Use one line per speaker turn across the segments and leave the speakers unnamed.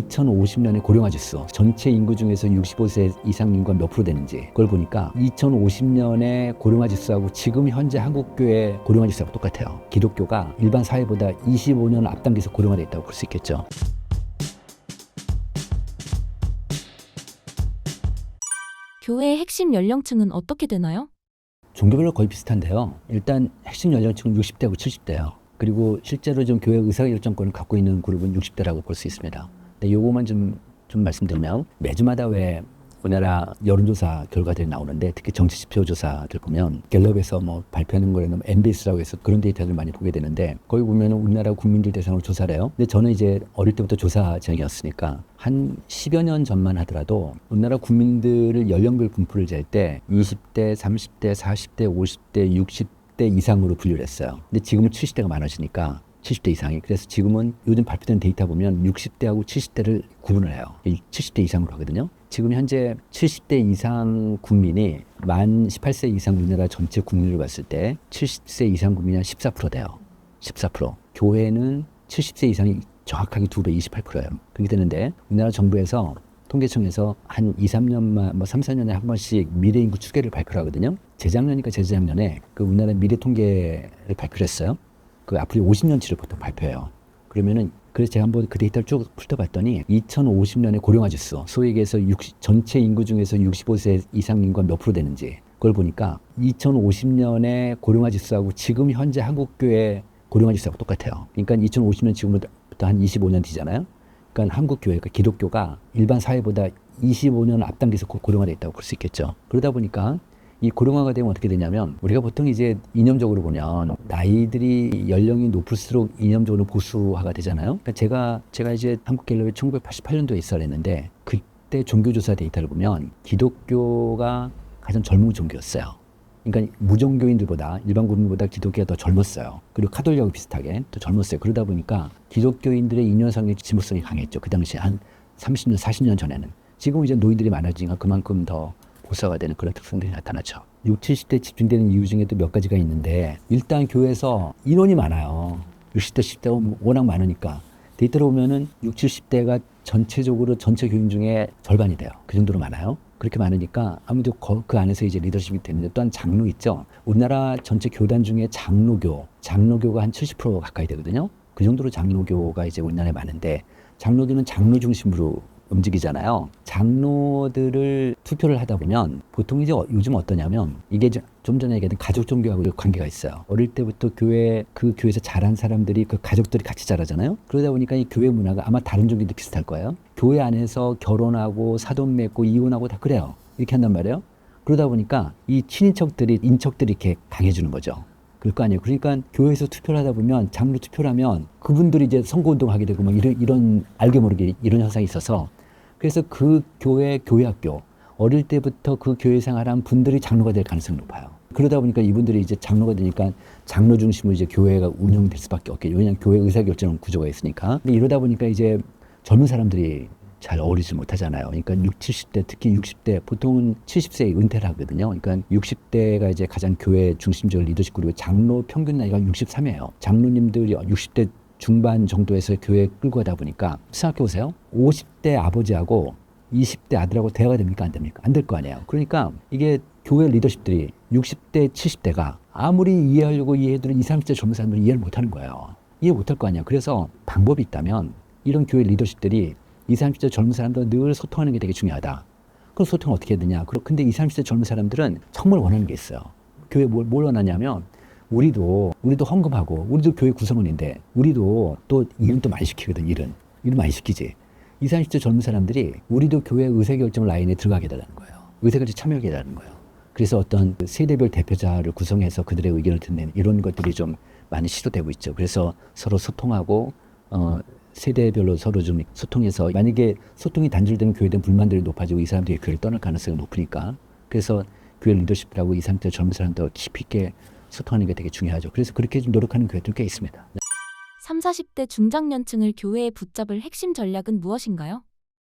2050년에 고령화 지수, 전체 인구 중에서 65세 이상 인구가 몇 프로 되는지 그걸 보니까 2050년에 고령화 지수하고 지금 현재 한국교회 고령화 지수하고 똑같아요. 기독교가 일반 사회보다 25년 앞당겨서 고령화되어 있다고 볼 수 있겠죠.
교회의 핵심 연령층은 어떻게 되나요?
종교별로 거의 비슷한데요. 일단 핵심 연령층은 60대하고 70대예요. 그리고 실제로 좀 교회 의사결정권을 갖고 있는 그룹은 60대라고 볼 수 있습니다. 근데 요거만 좀 말씀드리면 매주마다 왜 우리나라 여론조사 결과들이 나오는데 특히 정치지표 조사들 보면 갤럽에서 뭐 발표하는 거에는 MBS라고 해서 그런 데이터를 많이 보게 되는데 거기 보면 우리나라 국민들 대상으로 조사를 해요. 근데 저는 이제 어릴 때부터 조사쟁이였으니까 한 10여 년 전만 하더라도 우리나라 국민들을 연령별 분포를 잴 때 20대, 30대, 40대, 50대, 60대 이상으로 분류를 했어요. 근데 지금은 70대가 많아지니까 70대 이상이. 그래서 지금은 요즘 발표된 데이터 보면 60대하고 70대를 구분을 해요. 70대 이상으로 하거든요. 지금 현재 70대 이상 국민이 만 18세 이상 우리나라 전체 국민을 봤을 때 70세 이상 국민이 한 14% 돼요. 14%. 교회는 70세 이상이 정확하게 2배 28%예요. 그렇게 되는데 우리나라 정부에서 통계청에서 한 2, 3년만, 3, 4년에 한 번씩 미래인구 추계를 발표를 하거든요. 재작년이니까 재작년에 그 우리나라 미래 통계를 발표를 했어요. 그 앞으로 50년치를 보통 발표해요. 그러면은 그래서 제가 한번 그 데이터를 쭉 훑어봤더니 2050년에 고령화 지수, 소위 얘기해서 전체 인구 중에서 65세 이상 인구가 몇 프로 되는지 그걸 보니까 2050년에 고령화 지수하고 지금 현재 한국교회 고령화 지수하고 똑같아요. 그러니까 2050년 지금부터 한 25년 뒤잖아요. 그러니까 한국교회, 그러니까 기독교가 일반 사회보다 25년 앞당겨서 고령화되어 있다고 볼 수 있겠죠. 그러다 보니까 이 고령화가 되면 어떻게 되냐면 우리가 보통 이제 이념적으로 보면 나이들이 연령이 높을수록 이념적으로 보수화가 되잖아요. 그러니까 제가 이제 한국갤럽에 1988년도에 있었는데 그때 종교조사 데이터를 보면 기독교가 가장 젊은 종교였어요. 그러니까 무종교인들보다 일반 국민보다 기독교가 더 젊었어요. 그리고 카톨릭하고 비슷하게 더 젊었어요. 그러다 보니까 기독교인들의 이념상의 진보성이 강했죠. 그 당시 한 30년, 40년 전에는. 지금 이제 노인들이 많아지니까 그만큼 더 보수화가 되는 그런 특성들이 나타나죠. 60, 70대 집중되는 이유 중에도 몇 가지가 있는데 일단 교회에서 인원이 많아요. 60대, 70대가 워낙 많으니까 데이터로 보면은 60, 70대가 전체적으로 전체 교인 중에 절반이 돼요. 그 정도로 많아요. 그렇게 많으니까 아무래도 그 안에서 이제 리더십이 되는데 또한 장로 있죠. 우리나라 전체 교단 중에 장로교가 한 70% 가까이 되거든요. 그 정도로 장로교가 이제 우리나라에 많은데 장로교는 장로 중심으로 움직이잖아요. 장로들을 투표를 하다 보면 보통 이제 요즘 어떠냐면 이게 좀 전에 얘기했던 가족 종교하고 관계가 있어요. 어릴 때부터 그 교회에서 자란 사람들이 그 가족들이 같이 자라잖아요. 그러다 보니까 이 교회 문화가 아마 다른 종교도 비슷할 거예요. 교회 안에서 결혼하고 사돈 맺고 이혼하고 다 그래요. 이렇게 한단 말이에요. 그러다 보니까 이 친인척들이 인척들이 이렇게 강해지는 거죠. 그럴 거 아니에요. 그러니까 교회에서 투표를 하다 보면 장로 투표를 하면 그분들이 이제 선거운동하게 되고 막 이런 알게 모르게 이런 현상이 있어서 그래서 그 교회학교 어릴 때부터 그 교회 생활한 분들이 장로가 될 가능성이 높아요. 그러다 보니까 이분들이 이제 장로가 되니까 장로 중심으로 이제 교회가 운영될 수밖에 없겠죠. 왜냐하면 교회 의사결정 구조가 있으니까. 근데 이러다 보니까 이제 젊은 사람들이 잘 어울리지 못하잖아요. 그러니까 60, 70대, 특히 60대, 보통은 70세에 은퇴를 하거든요. 그러니까 60대가 이제 가장 교회 중심적인 리더십 그룹이고 장로 평균 나이가 63이에요. 장로님들이 60대 중반 정도에서 교회 끌고 가다 보니까 생각해보세요. 50대 아버지하고 20대 아들하고 대화가 됩니까? 안 됩니까? 안 될 거 아니에요. 그러니까 이게 교회 리더십들이 60대, 70대가 아무리 이해하려고 이해해도 20, 30대 젊은 사람들은 이해를 못하는 거예요. 이해 못할 거 아니에요. 그래서 방법이 있다면 이런 교회 리더십들이 20, 30대 젊은 사람들 늘 소통하는 게 되게 중요하다. 그럼 소통을 어떻게 해야 되냐. 근데 20, 30대 젊은 사람들은 정말 원하는 게 있어요. 교회 뭘 원하냐면 우리도 헌금하고 우리도 교회 구성원인데 우리도 또 일은 또 많이 시키거든. 일은 많이 시키지. 20, 30대 젊은 사람들이 우리도 교회 의사결정 라인에 들어가게 되는 거예요. 의사결정 참여하게 되는 거예요. 그래서 어떤 세대별 대표자를 구성해서 그들의 의견을 듣는 이런 것들이 좀 많이 시도되고 있죠. 그래서 서로 소통하고 세대별로 서로 좀 소통해서 만약에 소통이 단절되는 교회에 대한 불만들이 높아지고 이 사람들이 교회를 떠날 가능성이 높으니까 그래서 교회 리더십이라고 20, 30대 젊은 사람들 깊이 있게 소통하는 게 되게 중요하죠. 그래서 그렇게 좀 노력하는 교회들 꽤 있습니다.
3, 40대 중장년층을 교회에 붙잡을 핵심 전략은 무엇인가요?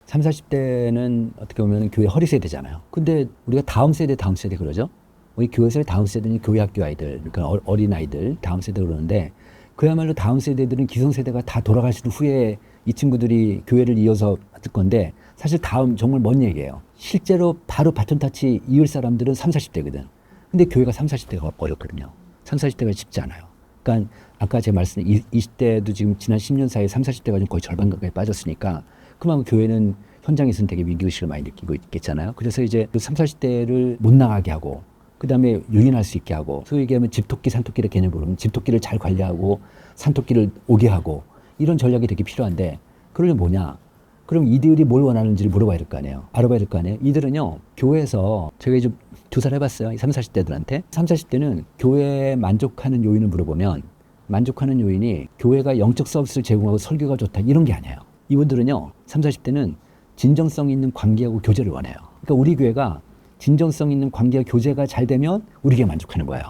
3, 40대는 어떻게 보면 교회 허리 세대잖아요. 근데 우리가 다음 세대 그러죠. 우리 교회에서의 다음 세대는 교회 학교 아이들, 그러니까 어린 아이들 다음 세대 그러는데 그야말로 다음 세대들은 기성세대가 다 돌아가신 후에 이 친구들이 교회를 이어서 할 건데 사실 다음 정말 먼 얘기예요. 실제로 바로 바톤 타치 이을 사람들은 30, 40대거든. 근데 교회가 30, 40대가 어렵거든요. 30, 40대가 쉽지 않아요. 그러니까 아까 제가 말씀드린 20대도 지금 지난 10년 사이에 30, 40대가 좀 거의 절반 가까이 빠졌으니까 그만큼 교회는 현장에서는 되게 위기의식을 많이 느끼고 있겠잖아요. 그래서 이제 그 30, 40대를 못 나가게 하고 그다음에 유인할 수 있게 하고 소위 얘기하면 집토끼, 산토끼를 개념으로 보면 집토끼를 잘 관리하고 산토끼를 오게 하고 이런 전략이 되게 필요한데 그러려면 뭐냐? 그럼 이들이 뭘 원하는지를 물어봐야 될 거 아니에요. 알아봐야 될 거 아니에요. 이들은요. 교회에서 제가 이제 조사를 해봤어요. 30, 40대들한테. 30, 40대는 교회에 만족하는 요인을 물어보면 만족하는 요인이 교회가 영적 서비스를 제공하고 설교가 좋다 이런 게 아니에요. 이분들은요. 30, 40대는 진정성 있는 관계하고 교제를 원해요. 그러니까 우리 교회가 진정성 있는 관계와 교제가 잘 되면 우리에게 만족하는 거예요.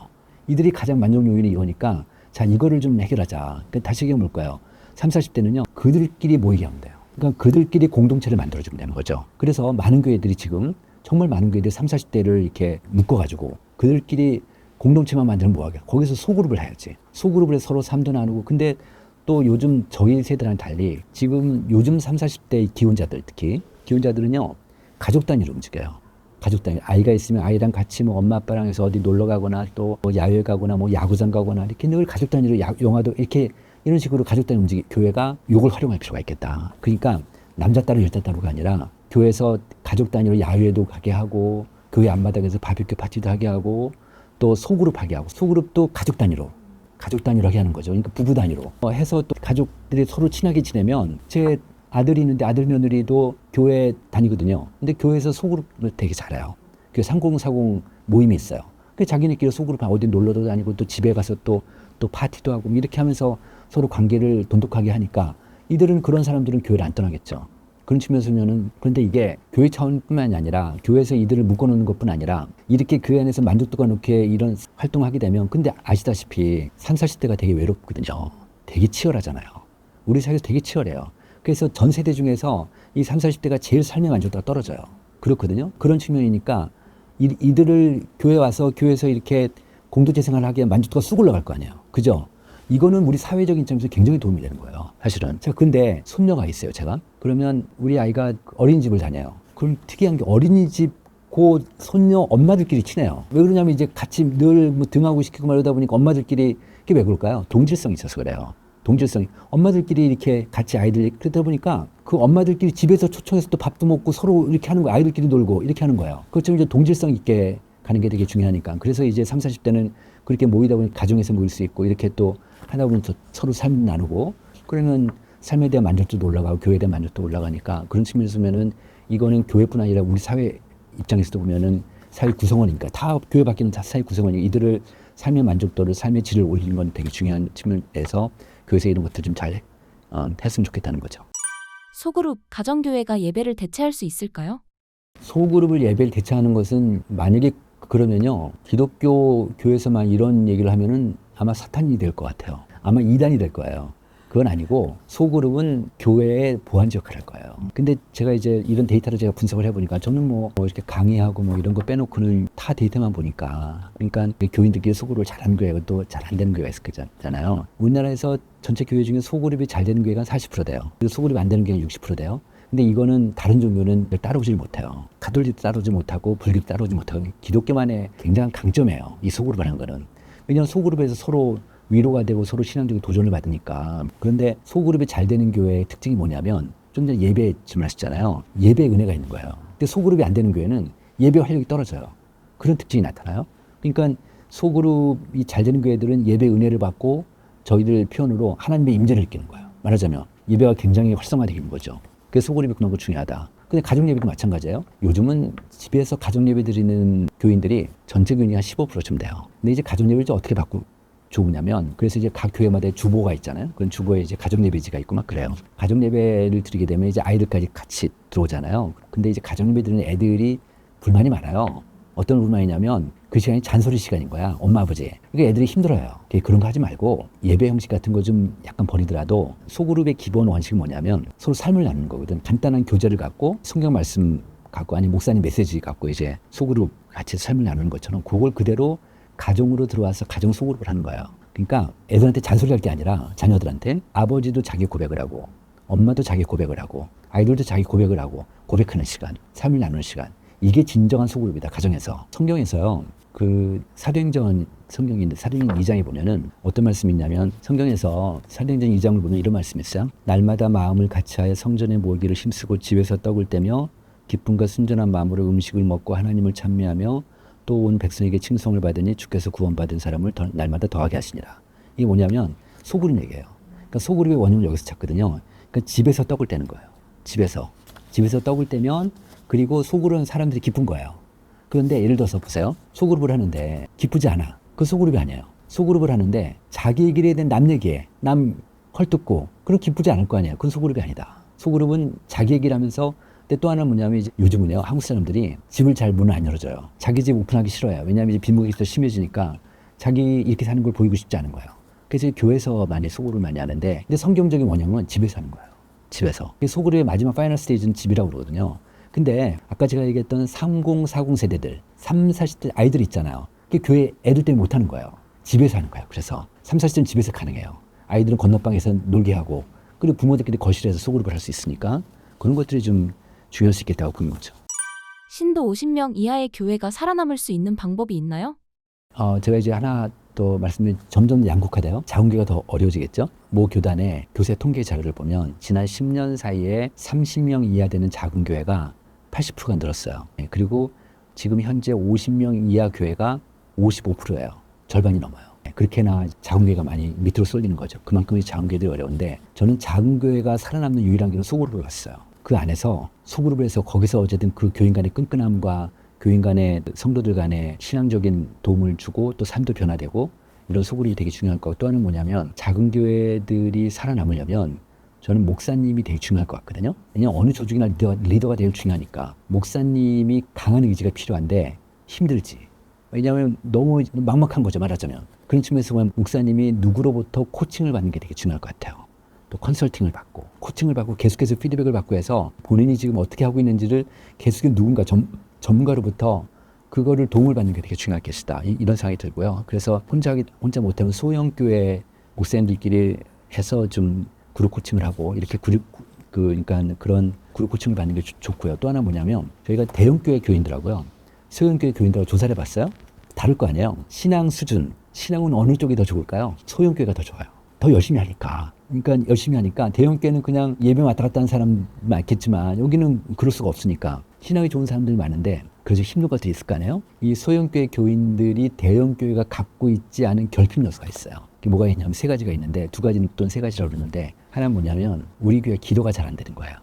이들이 가장 만족 요인이 이거니까 자 이거를 좀 해결하자. 그러니까 다시 얘기해 볼까요? 30, 40대는요. 그들끼리 모이게 하면 돼요. 그러니까 그들끼리 공동체를 만들어주면 되는 거죠. 그래서 많은 교회들이 지금 정말 많은 교회들이 30, 40대를 이렇게 묶어가지고 그들끼리 공동체만 만들면 뭐하게 거기서 소그룹을 해야지. 소그룹을 해서 서로 삶도 나누고 근데 또 요즘 저희 세대랑 달리 지금 요즘 30, 40대 기혼자들 특히 기혼자들은요. 가족 단위로 움직여요. 가족 단위. 아이가 있으면 아이랑 같이 뭐 엄마 아빠랑 해서 어디 놀러 가거나 또 뭐 야외 가거나 뭐 야구장 가거나 이렇게 늘 가족 단위로 영화도 이렇게 이런 식으로 가족 단위 교회가 이걸 활용할 필요가 있겠다. 그러니까 남자 따로 여자 따로가 아니라 교회에서 가족 단위로 야외도 가게 하고 교회 앞마당에서 바비큐 파티도 하게 하고 또 소그룹 하게 하고 소그룹도 가족 단위로 하게 하는 거죠. 그러니까 부부 단위로 해서 또 가족들이 서로 친하게 지내면 제 아들이 있는데 아들 며느리도 교회 다니거든요. 근데 교회에서 소그룹을 되게 잘해요. 그 3040 모임이 있어요. 그 자기네끼리 소그룹 어디 놀러도 다니고 또 집에 가서 또 파티도 하고 이렇게 하면서 서로 관계를 돈독하게 하니까 이들은 그런 사람들은 교회를 안 떠나겠죠. 그런 측면에서는 그런데 이게 교회 차원뿐만이 아니라 교회에서 이들을 묶어놓는 것뿐 아니라 이렇게 교회 안에서 만족도가 높게 이런 활동하게 되면 근데 아시다시피 30, 40대가 되게 외롭거든요. 되게 치열하잖아요. 우리 사회에서 되게 치열해요. 그래서 전 세대 중에서 이 30, 40대가 제일 삶의 만족도가 떨어져요. 그렇거든요. 그런 측면이니까 이들을 교회 와서 교회에서 이렇게 공동체 생활을 하기에 만족도가 쑥 올라갈 거 아니에요. 그죠? 이거는 우리 사회적인 점에서 굉장히 도움이 되는 거예요. 사실은. 제가 근데 손녀가 있어요, 제가. 그러면 우리 아이가 어린이집을 다녀요. 그럼 특이한 게 어린이집 그 손녀 엄마들끼리 친해요. 왜 그러냐면 이제 같이 늘 뭐 등하고 시키고 말하다 보니까 엄마들끼리 이게 왜 그럴까요? 동질성이 있어서 그래요. 동질성이. 엄마들끼리 이렇게 같이 아이들 그러다 보니까 그 엄마들끼리 집에서 초청해서 또 밥도 먹고 서로 이렇게 하는 거예요. 아이들끼리 놀고 이렇게 하는 거예요. 그것처럼 이제 동질성 있게 가는 게 되게 중요하니까. 그래서 이제 30, 40대는 그렇게 모이다 보니 가정에서 모일 수 있고 이렇게 또 하다 보면 또 서로 삶 나누고 그러면 삶에 대한 만족도도 올라가고 교회에 대한 만족도도 올라가니까 그런 측면에서 보면은 이거는 교회뿐 아니라 우리 사회 입장에서도 보면은 사회 구성원이니까 다 교회 밖에는 다 사회 구성원이니까 이들을 삶의 만족도를 삶의 질을 올리는 건 되게 중요한 측면에서 교회에서 이런 것들 좀 잘 했으면 좋겠다는 거죠.
소그룹, 가정교회가 예배를 대체할 수 있을까요?
소그룹을 예배를 대체하는 것은 만약에 그러면요 기독교 교회에서만 이런 얘기를 하면은 아마 사탄이 될 것 같아요. 아마 이단이 될 거예요. 그건 아니고 소그룹은 교회의 보완 역할을 할 거예요. 근데 제가 이제 이런 데이터를 제가 분석을 해보니까 저는 뭐 이렇게 강의하고 뭐 이런 거 빼놓고는 타 데이터만 보니까 그러니까 교인들끼리 소그룹을 잘하는 교회가 또 잘 안 되는 교회가 있을 거잖아요. 우리나라에서 전체 교회 중에 소그룹이 잘 되는 교회가 40% 돼요. 그리고 소그룹이 안 되는 교회가 60% 돼요. 근데 이거는 다른 종교는 따라오질 못해요. 가톨릭도 따라오지 못하고 불교도 따라오지 못하고 기독교만의 굉장한 강점이에요. 이 소그룹을 하는 거는. 왜냐하면 소그룹에서 서로 위로가 되고 서로 신앙적인 도전을 받으니까. 그런데 소그룹이 잘 되는 교회의 특징이 뭐냐면 좀 전에 예배 질문하셨잖아요. 예배의 은혜가 있는 거예요. 근데 소그룹이 안 되는 교회는 예배 활력이 떨어져요. 그런 특징이 나타나요. 그러니까 소그룹이 잘 되는 교회들은 예배 은혜를 받고 저희들 표현으로 하나님의 임재를 느끼는 거예요. 말하자면 예배가 굉장히 활성화되는 거죠. 그래서 소그룹이 그런 거 중요하다. 근데 가정 예배도 마찬가지예요. 요즘은 집에서 가정 예배 드리는 교인들이 전체 교인이 한 15%쯤 돼요. 근데 이제 가정 예배를 어떻게 바꾸고 좋으냐면 그래서 이제 각 교회마다 주보가 있잖아요. 그런 주보에 이제 가정 예배지가 있고 막 그래요. 가정 예배를 드리게 되면 이제 아이들까지 같이 들어오잖아요. 근데 이제 가정 예배 드리는 애들이 불만이 많아요. 어떤 불만이냐면 그 시간이 잔소리 시간인 거야. 엄마 아버지. 그러니까 애들이 힘들어요. 그런 거 하지 말고 예배 형식 같은 거 좀 약간 버리더라도 소그룹의 기본 원칙은 뭐냐면 서로 삶을 나누는 거거든. 간단한 교제를 갖고 성경 말씀 갖고 아니 목사님 메시지 갖고 이제 소그룹 같이 삶을 나누는 것처럼 그걸 그대로 가정으로 들어와서 가정 소그룹을 하는 거예요. 그러니까 애들한테 잔소리할 게 아니라 자녀들한테 아버지도 자기 고백을 하고 엄마도 자기 고백을 하고 아이들도 자기 고백을 하고 고백하는 시간, 삶을 나누는 시간. 이게 진정한 소그룹이다. 가정에서. 성경에서요. 그 사도행전 성경인데 사도행전 2장에 보면은 어떤 말씀이 있냐면 성경에서 사도행전 2장을 보면 이런 말씀이 있어요. 날마다 마음을 같이하여 성전에 모이기를 힘쓰고 집에서 떡을 떼며 기쁨과 순전한 마음으로 음식을 먹고 하나님을 찬미하며 또 온 백성에게 칭송을 받으니 주께서 구원받은 사람을 날마다 더하게 하시니라. 이게 뭐냐면 소그룹 얘기예요. 그러니까 소그룹의 원인을 여기서 찾거든요. 그러니까 집에서 떡을 떼는 거예요. 집에서 떡을 떼면 그리고 소그룹은 사람들이 기쁜 거예요. 그런데 예를 들어서 보세요. 소그룹을 하는데 기쁘지 않아. 그 소그룹이 아니에요. 소그룹을 하는데 자기 얘기를 해야 되는 남 얘기에 남 헐뜯고 그럼 기쁘지 않을 거 아니에요. 그건 소그룹이 아니다. 소그룹은 자기 얘기를 하면서 근데 또 하나는 뭐냐면 이제 요즘은요. 한국 사람들이 집을 잘 문을 안 열어줘요. 자기 집 오픈하기 싫어요. 왜냐하면 이제 빈부격이 더 심해지니까 자기 이렇게 사는 걸 보이고 싶지 않은 거예요. 그래서 교회에서 많이 소그룹을 많이 하는데 근데 성경적인 원형은 집에서 하는 거예요. 집에서. 소그룹의 마지막 파이널 스테이지는 집이라고 그러거든요. 근데 아까 제가 얘기했던 30, 40 세대들, 3, 40대 아이들 있잖아요. 그게 교회 애들 때문에 못 하는 거예요. 집에서 하는 거예요. 그래서 3, 40대는 집에서 가능해요. 아이들은 건너방에서 놀게 하고 그리고 부모들끼리 거실에서 소그룹을 할 수 있으니까 그런 것들이 좀 중요할 수 있겠다고 보는 거죠.
신도 50명 이하의 교회가 살아남을 수 있는 방법이 있나요?
제가 이제 하나 또 말씀드린 점점 양극화돼요. 작은 교회가 더 어려워지겠죠. 모 교단의 교세 통계 자료를 보면 지난 10년 사이에 30명 이하 되는 작은 교회가 80%가 늘었어요. 그리고 지금 현재 50명 이하 교회가 55%예요. 절반이 넘어요. 그렇게나 작은 교회가 많이 밑으로 쏠리는 거죠. 그만큼 작은 교회들이 어려운데 저는 작은 교회가 살아남는 유일한 길은 소그룹을 갔어요. 그 안에서 소그룹을 해서 거기서 어쨌든 그 교인 간의 끈끈함과 교인 간의 성도들 간의 신앙적인 도움을 주고 또 삶도 변화되고 이런 소그룹이 되게 중요할 것 같고 또 하나는 뭐냐면 작은 교회들이 살아남으려면 저는 목사님이 되게 중요할 것 같거든요. 왜냐하면 어느 조직이나 리더가 되게 중요하니까 목사님이 강한 의지가 필요한데 힘들지. 왜냐하면 너무 막막한 거죠. 말하자면. 그런 측면에서 보면 목사님이 누구로부터 코칭을 받는 게 되게 중요할 것 같아요. 또 컨설팅을 받고 코칭을 받고 계속해서 피드백을 받고 해서 본인이 지금 어떻게 하고 있는지를 계속해서 누군가 전문가로부터 그거를 도움을 받는 게 되게 중요할 것이다. 이런 생각이 들고요. 그래서 혼자 못하면 소형 교회 목사님들끼리 해서 좀 그룹 코칭을 하고 이렇게 그러니까 그런 그룹 코칭을 받는 게 좋고요. 또 하나 뭐냐면 저희가 대형 교회 교인들하고요. 소형 교회 교인들하고 조사를 해봤어요. 다를 거 아니에요. 신앙 수준, 신앙은 어느 쪽이 더 좋을까요? 소형 교회가 더 좋아요. 더 열심히 하니까. 그러니까 열심히 하니까 대형 교회는 그냥 예배 왔다 갔다 하는 사람 많겠지만 여기는 그럴 수가 없으니까 신앙이 좋은 사람들이 많은데 그래서 힘든 것들이 있을 거 아니에요? 이 소형 교회 교인들이 대형 교회가 갖고 있지 않은 결핍 요소가 있어요. 그게 뭐가 있냐면 세 가지가 있는데 두 가지는 또는 세 가지라고 그러는데 하나는 뭐냐면 우리 교회 기도가 잘 안 되는 거예요.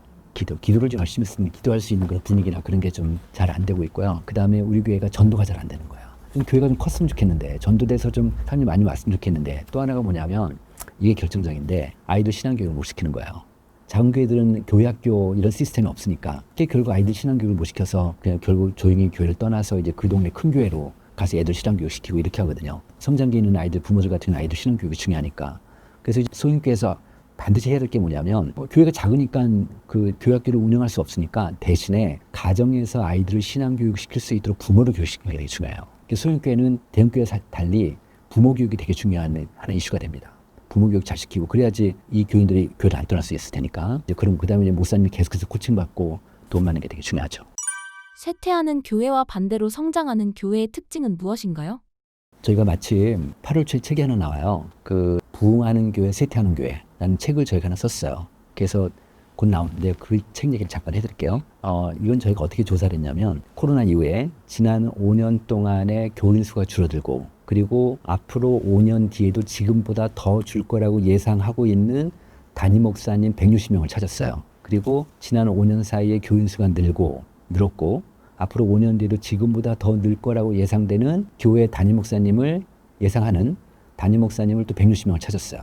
기도를 좀 열심히 쓰면 기도할 수 있는 그런 분위기나 그런 게 좀 잘 안 되고 있고요. 그 다음에 우리 교회가 전도가 잘 안 되는 거예요. 좀 교회가 좀 컸으면 좋겠는데 전도돼서 좀 사람이 많이 왔으면 좋겠는데 또 하나가 뭐냐면 이게 결정적인데 아이들 신앙교육을 못 시키는 거예요. 작은 교회들은 교회학교 이런 시스템이 없으니까 결국 아이들 신앙교육을 못 시켜서 그냥 결국 조용히 교회를 떠나서 이제 그 동네 큰 교회로 가서 애들 신앙교육 시키고 이렇게 하거든요. 성장기에 있는 아이들 부모들 같은 아이들 신앙교육이 중요하니까 그래서 소형교회에서 반드시 해야 될 게 뭐냐면 교회가 작으니까 그 교회학교를 운영할 수 없으니까 대신에 가정에서 아이들을 신앙교육 시킬 수 있도록 부모를 교육시키는 게 되게 중요해요. 소형교회는 대형교회와 달리 부모 교육이 되게 중요한 하는 이슈가 됩니다. 부모 교육 잘 시키고 그래야지 이 교인들이 교회를 안 떠날 수 있을 테니까 그럼 그 다음에 목사님이 계속해서 코칭받고 도움받는 게 되게 중요하죠.
쇠퇴하는 교회와 반대로 성장하는 교회의 특징은 무엇인가요?
저희가 마침 8월 초에 책이 하나 나와요. 그 부흥하는 교회, 쇠퇴하는 교회라는 책을 저희가 하나 썼어요. 그래서 곧 나오는데 그 책 얘기를 잠깐 해드릴게요. 이건 저희가 어떻게 조사를 했냐면 코로나 이후에 지난 5년 동안의 교인 수가 줄어들고 그리고 앞으로 5년 뒤에도 지금보다 더 줄 거라고 예상하고 있는 담임 목사님 160명을 찾았어요. 그리고 지난 5년 사이에 교인 수가 늘었고 앞으로 5년 뒤에도 지금보다 더 늘 거라고 예상되는 교회 담임 목사님을 예상하는 담임 목사님을 또 160명을 찾았어요.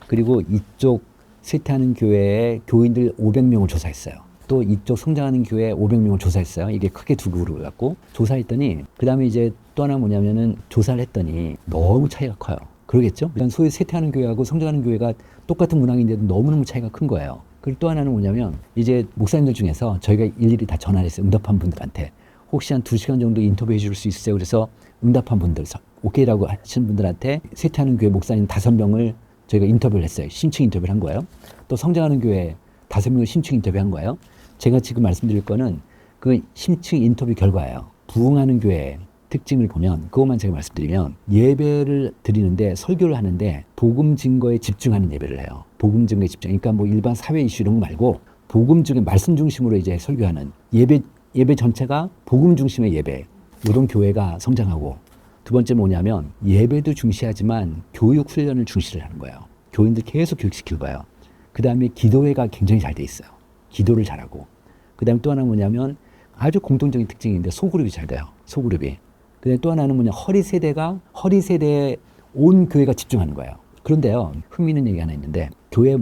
그리고 이쪽 쇠퇴하는 교회의 교인들 500명을 조사했어요. 또 이쪽 성장하는 교회 500명을 조사했어요. 이게 크게 두 그룹을 갖고 조사했더니 그 다음에 이제 또 하나 뭐냐면은 조사를 했더니 너무 차이가 커요. 그러겠죠? 일단 소위 쇠퇴하는 교회하고 성장하는 교회가 똑같은 문항인데도 너무너무 차이가 큰 거예요. 그리고 또 하나는 뭐냐면 이제 목사님들 중에서 저희가 일일이 다 전화를 했어요. 응답한 분들한테. 혹시 한 2시간 정도 인터뷰해 줄 수 있으세요? 그래서 응답한 분들, 오케이라고 하시는 분들한테 쇠퇴하는 교회 목사님 5명을 저희가 인터뷰를 했어요. 심층 인터뷰를 한 거예요. 또 성장하는 교회 5명을 심층 인터뷰한 거예요. 제가 지금 말씀드릴 거는 그 심층 인터뷰 결과예요. 부흥하는 교회 특징을 보면 그것만 제가 말씀드리면 예배를 드리는데 설교를 하는데 복음 증거에 집중하는 예배를 해요. 복음 증거에 집중. 그러니까 뭐 일반 사회 이슈 이런 거 말고 복음 중에 말씀 중심으로 이제 설교하는 예배 전체가 복음 중심의 예배. 이런 교회가 성장하고 두 번째 뭐냐면 예배도 중시하지만 교육 훈련을 중시를 하는 거예요. 교인들 계속 교육시키고 봐요. 그 다음에 기도회가 굉장히 잘 돼 있어요. 기도를 잘하고. 그 다음에 또 하나 뭐냐면 아주 공통적인 특징인데 소그룹이 잘 돼요. 소그룹이. 그 다음에 또 하나는 뭐냐 허리 세대에 온 교회가 집중하는 거예요. 그런데요 흥미있는 얘기 하나 있는데 교회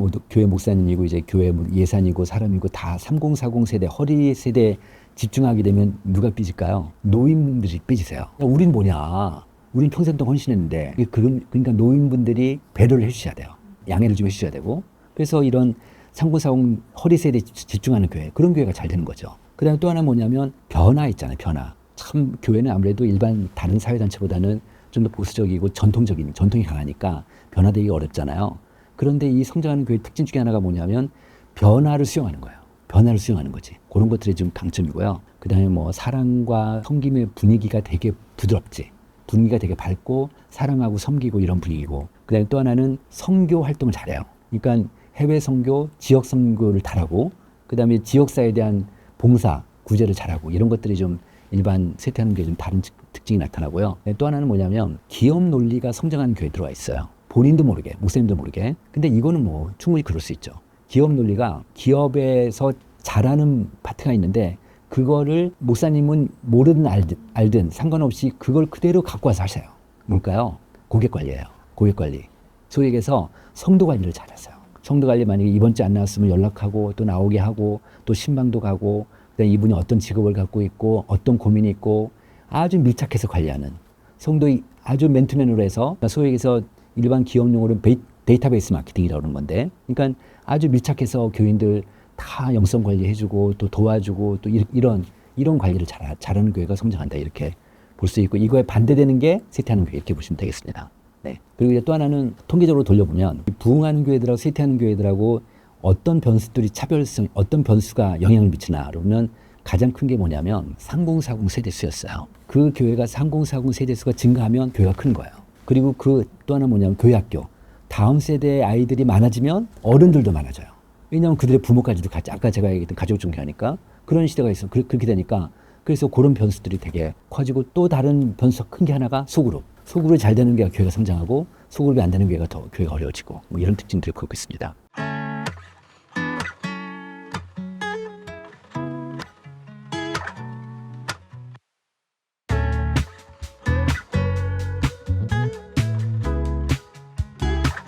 목사님이고 이제 교회 예산이고 사람이고 다 3040 세대 허리 세대 집중하게 되면 누가 삐질까요? 노인분들이 삐지세요. 우린 뭐냐? 우린 평생 동안 헌신했는데 그러니까 노인분들이 배려를 해주셔야 돼요. 양해를 좀 해주셔야 되고 그래서 이런 3040 허리 세대에 집중하는 교회 그런 교회가 잘 되는 거죠. 그 다음에 또 하나 뭐냐면 변화 있잖아요. 변화. 참 교회는 아무래도 일반 다른 사회단체보다는 좀 더 보수적이고 전통이 강하니까 변화되기 어렵잖아요. 그런데 이 성장하는 교회 특징 중에 하나가 뭐냐면 변화를 수용하는 거예요. 변화를 수용하는 거지. 그런 것들이 좀 강점이고요. 그 다음에 뭐 사랑과 섬김의 분위기가 되게 부드럽지. 분위기가 되게 밝고 사랑하고 섬기고 이런 분위기고. 그 다음에 또 하나는 선교 활동을 잘해요. 그러니까 해외 선교, 지역 선교를 잘하고 그 다음에 지역사에 대한 봉사, 구제를 잘하고 이런 것들이 좀 일반 세태하는 교회 좀 다른 특징이 나타나고요. 또 하나는 뭐냐면 기업 논리가 성장하는 교회에 들어와 있어요. 본인도 모르게, 목사님도 모르게. 근데 이거는 뭐 충분히 그럴 수 있죠. 기업 논리가 기업에서 잘하는 파트가 있는데 그거를 목사님은 모르든 알든 상관없이 그걸 그대로 갖고 와서 하세요. 뭘까요? 고객 관리예요. 고객 관리. 소위 얘기해서 성도 관리를 잘하세요. 성도 관리 만약에 이번 주 안 나왔으면 연락하고 또 나오게 하고 또 신방도 가고 그다음에 이분이 어떤 직업을 갖고 있고 어떤 고민이 있고 아주 밀착해서 관리하는 성도의 아주 맨투맨으로 해서 소위 얘기해서 일반 기업 용어로 데이터베이스 마케팅이라고 그러는 건데 그러니까 아주 밀착해서 교인들 다 영성 관리해주고 또 도와주고 또 이런 관리를 잘하는 교회가 성장한다 이렇게 볼 수 있고 이거에 반대되는 게 쇠퇴하는 교회 이렇게 보시면 되겠습니다. 네. 그리고 이제 또 하나는 통계적으로 돌려보면 부흥하는 교회들하고 쇠퇴하는 교회들하고 어떤 변수들이 어떤 변수가 영향을 미치나 그러면 가장 큰 게 뭐냐면 3040 세대수였어요. 그 교회가 3040 세대수가 증가하면 교회가 큰 거예요. 그리고 그 또 하나 뭐냐면 교회학교. 다음 세대의 아이들이 많아지면 어른들도 많아져요. 왜냐하면 그들의 부모까지도 같이 아까 제가 얘기했던 가족 중개하니까 그런 시대가 있어. 그렇게 되니까 그래서 그런 변수들이 되게 커지고 또 다른 변수가 큰 게 하나가 소그룹. 소그룹이 잘 되는 게 교회가 성장하고 소그룹이 안 되는 교회가 더 교회가 어려워지고 뭐 이런 특징들을 보고 있습니다.